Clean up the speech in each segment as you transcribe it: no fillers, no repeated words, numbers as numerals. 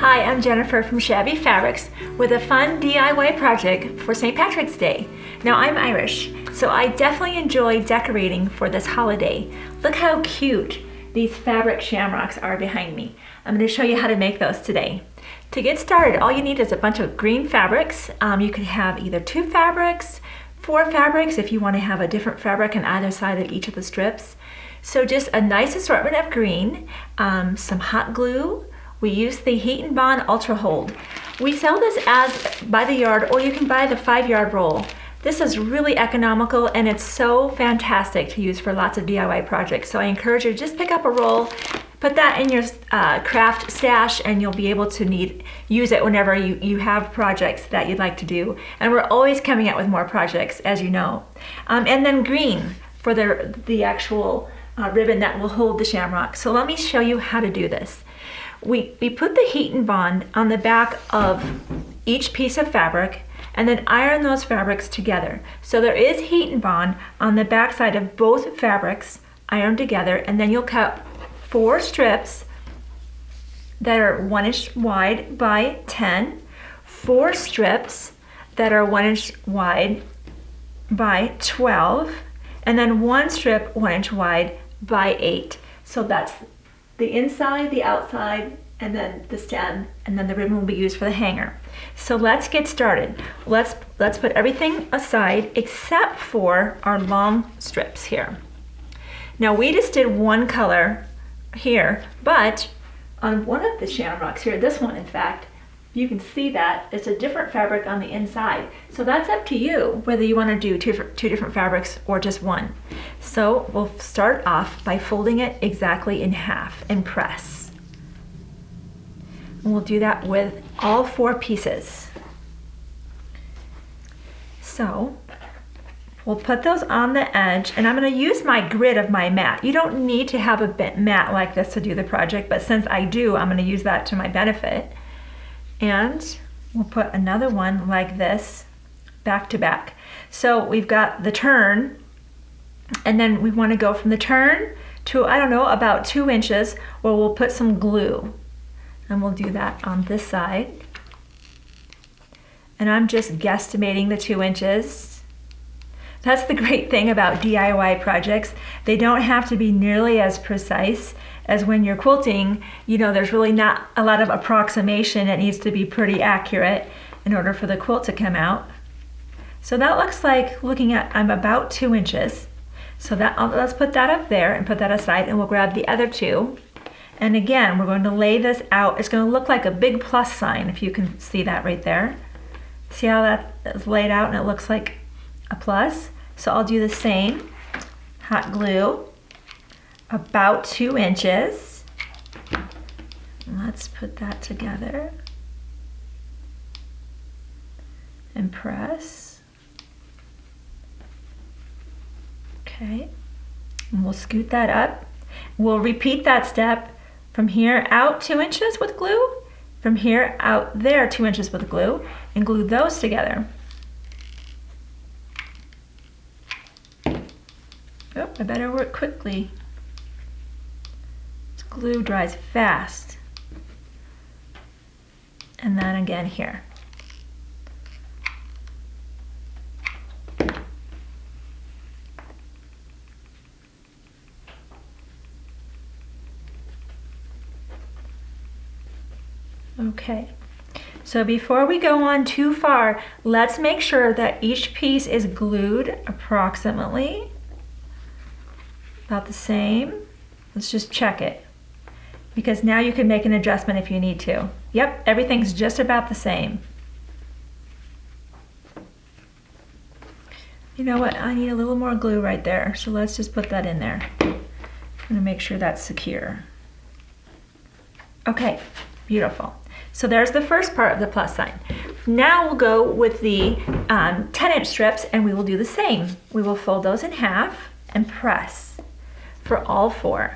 Hi, I'm Jennifer from Shabby Fabrics with a fun DIY project for St. Patrick's Day. Now I'm Irish, so I definitely enjoy decorating for this holiday. Look how cute these fabric shamrocks are behind me. I'm going to show you how to make those today. To get started, all you need is a bunch of green fabrics. You can have either 2 fabrics, 4 fabrics if you want to have a different fabric on either side of each of the strips. So just a nice assortment of green, some hot glue. We use the Heat and Bond Ultra Hold. We sell this as by the yard, or you can buy the 5-yard roll. This is really economical and it's so fantastic to use for lots of DIY projects. So I encourage you to just pick up a roll, put that in your craft stash, and you'll be able to use it whenever you have projects that you'd like to do. And we're always coming out with more projects, as you know. And then green for the actual ribbon that will hold the shamrock. So let me show you how to do this. We put the Heat and Bond on the back of each piece of fabric and then iron those fabrics together. So there is Heat and Bond on the back side of both fabrics ironed together, and then you'll cut 4 strips that are 1 inch wide by 10, 4 strips that are 1 inch wide by 12, and then 1 strip 1 inch wide by 8. So that's the inside, the outside, and then the stem, and then the ribbon will be used for the hanger. So let's get started. Let's put everything aside except for our long strips here. Now we just did one color here, but on one of the shamrocks here, this one in fact, you can see that it's a different fabric on the inside. So that's up to you whether you want to do two different fabrics or just one. So we'll start off by folding it exactly in half and press. And we'll do that with all 4 pieces. So we'll put those on the edge, and I'm going to use my grid of my mat. You don't need to have a mat like this to do the project, but since I do, I'm going to use that to my benefit. And we'll put another one like this back to back. So we've got the turn, and then we want to go from the turn to, I don't know, about 2 inches, where we'll put some glue. And we'll do that on this side. And I'm just guesstimating the 2 inches. That's the great thing about DIY projects. They don't have to be nearly as precise as when you're quilting. You know, there's really not a lot of approximation. It needs to be pretty accurate in order for the quilt to come out. So that looks like, looking at, I'm about 2 inches. So let's put that up there and put that aside, and we'll grab the other 2. And again, we're going to lay this out. It's going to look like a big plus sign, if you can see that right there. See how that is laid out and it looks like a plus? So I'll do the same. Hot glue, about 2 inches. Let's put that together and press. Okay, and we'll scoot that up. We'll repeat that step from here out 2 inches with glue, from here out there 2 inches with glue, and glue those together. Oh, I better work quickly. This glue dries fast. And then again here. Okay, so before we go on too far, let's make sure that each piece is glued approximately about the same. Let's just check it, because now you can make an adjustment if you need to. Yep, everything's just about the same. You know what, I need a little more glue right there, so let's just put that in there. I'm gonna make sure that's secure. Okay, beautiful. So there's the first part of the plus sign. Now we'll go with the 10-inch strips, and we will do the same. We will fold those in half and press for all 4.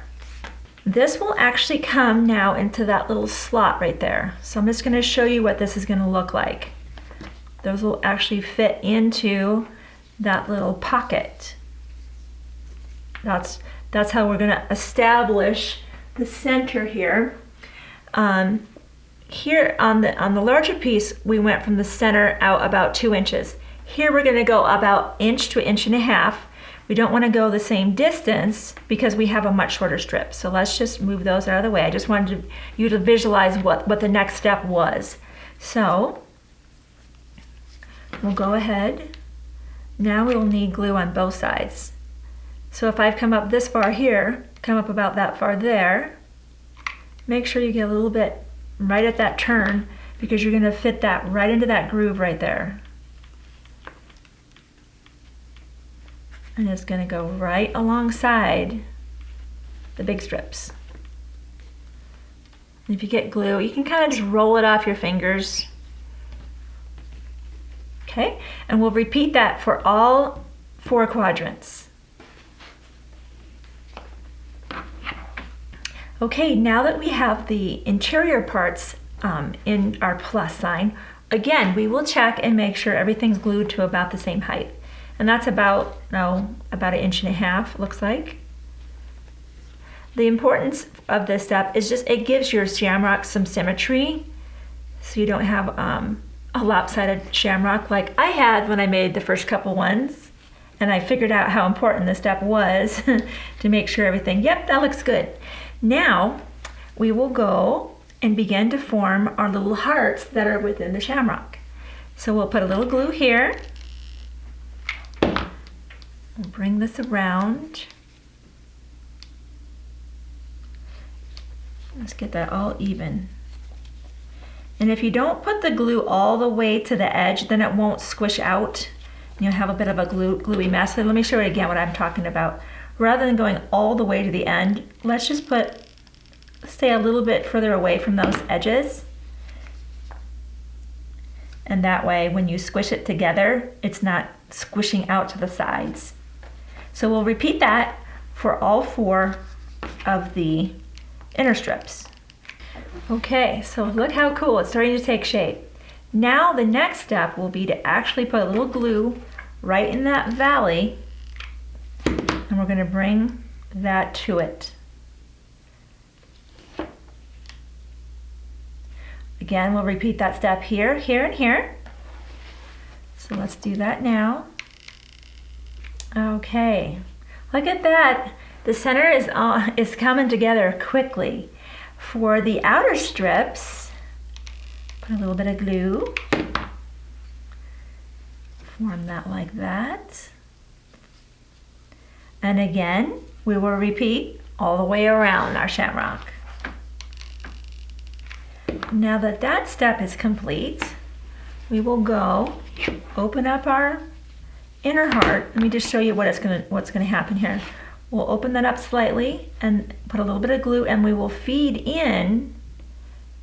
This will actually come now into that little slot right there. So I'm just going to show you what this is going to look like. Those will actually fit into that little pocket. That's how we're going to establish the center here. here on the larger piece, we went from the center out about 2 inches. Here we're going to go about inch to 1.5 inches. We don't want to go the same distance because we have a much shorter strip. So let's just move those out of the way. I just wanted you to visualize what the next step was. So we'll go ahead. Now we'll need glue on both sides. So if I've come up this far here, come up about that far there, make sure you get a little bit right at that turn because you're going to fit that right into that groove right there. And it's going to go right alongside the big strips. And if you get glue, you can kind of just roll it off your fingers. Okay, and we'll repeat that for all 4 quadrants. Okay, now that we have the interior parts in our plus sign, again, we will check and make sure everything's glued to about the same height. And that's about 1.5 inches, looks like. The importance of this step is just it gives your shamrock some symmetry so you don't have a lopsided shamrock like I had when I made the first couple ones. And I figured out how important this step was to make sure everything, yep, that looks good. Now we will go and begin to form our little hearts that are within the shamrock. So we'll put a little glue here. We'll bring this around. Let's get that all even. And if you don't put the glue all the way to the edge, then it won't squish out. You'll have a bit of a gluey mess. So let me show you again what I'm talking about. Rather than going all the way to the end, let's just stay a little bit further away from those edges. And that way, when you squish it together, it's not squishing out to the sides. So we'll repeat that for all 4 of the inner strips. Okay, so look how cool, it's starting to take shape. Now the next step will be to actually put a little glue right in that valley, and we're going to bring that to it. Again, we'll repeat that step here, here, and here. So let's do that now. Okay, look at that. The center is coming together quickly. For the outer strips, put a little bit of glue. Form that like that. And again, we will repeat all the way around our shamrock. Now that that step is complete, we will go open up our inner heart. Let me just show you what's gonna happen here. We'll open that up slightly and put a little bit of glue, and we will feed in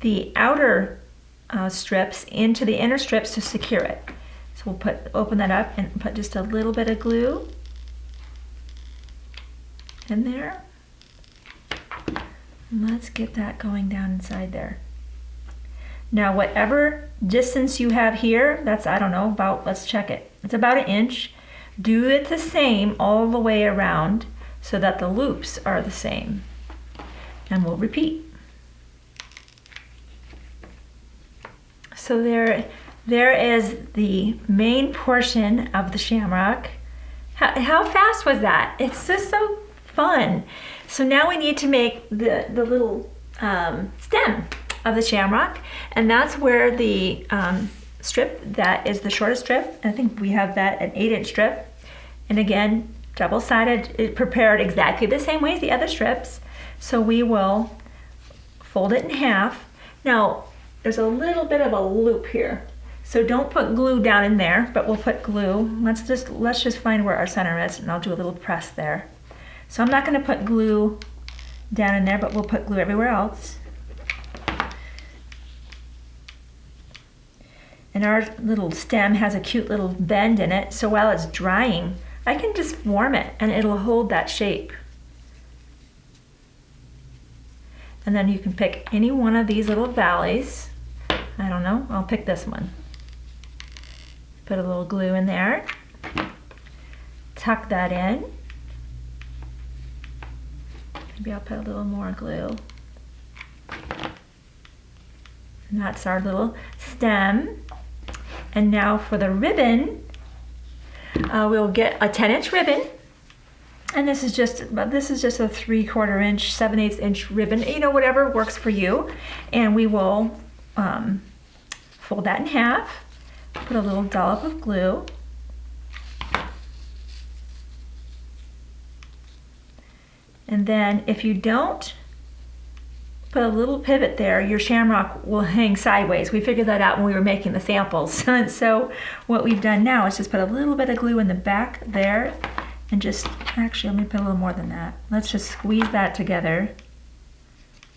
the outer strips into the inner strips to secure it. So we'll open that up and put just a little bit of glue in there. And let's get that going down inside there. Now whatever distance you have here, that's, I don't know, let's check it. It's about 1 inch. Do it the same all the way around so that the loops are the same. And we'll repeat. So there is the main portion of the shamrock. How fast was that? It's just so fun. So now we need to make the little stem of the shamrock, and that's where the strip that is the shortest strip. I think we have that an 8-inch strip, and again, double-sided, prepared exactly the same way as the other strips. So we will fold it in half. Now there's a little bit of a loop here, so don't put glue down in there, but we'll put glue. Let's just find where our center is, and I'll do a little press there. So I'm not going to put glue down in there, but we'll put glue everywhere else. And our little stem has a cute little bend in it, so while it's drying, I can just form it and it'll hold that shape. And then you can pick any one of these little valleys. I don't know, I'll pick this one. Put a little glue in there. Tuck that in. Maybe I'll put a little more glue. And that's our little stem. And now for the ribbon, we'll get a 10-inch ribbon. And this is just a 3/4 inch, 7/8 inch ribbon, you know, whatever works for you. And we will fold that in half, put a little dollop of glue. And then if you don't put a little pivot there, your shamrock will hang sideways. We figured that out when we were making the samples. So what we've done now is just put a little bit of glue in the back there, and just, actually, let me put a little more than that. Let's just squeeze that together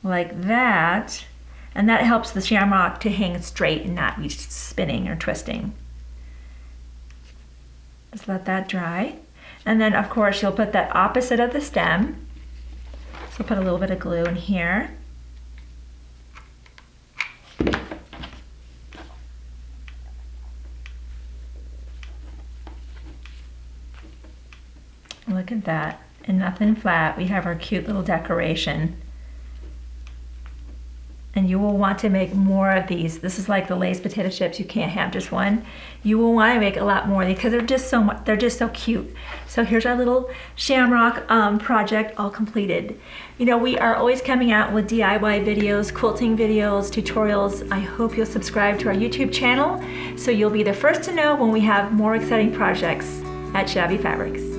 like that. And that helps the shamrock to hang straight and not be spinning or twisting. Just let that dry. And then, of course, you'll put that opposite of the stem. So put a little bit of glue in here. Look at that, and nothing flat. We have our cute little decoration. And you will want to make more of these. This is like the Lay's potato chips. You can't have just one. You will want to make a lot more of these because they're just so cute. So here's our little shamrock project all completed. You know, we are always coming out with DIY videos, quilting videos, tutorials. I hope you'll subscribe to our YouTube channel so you'll be the first to know when we have more exciting projects at Shabby Fabrics.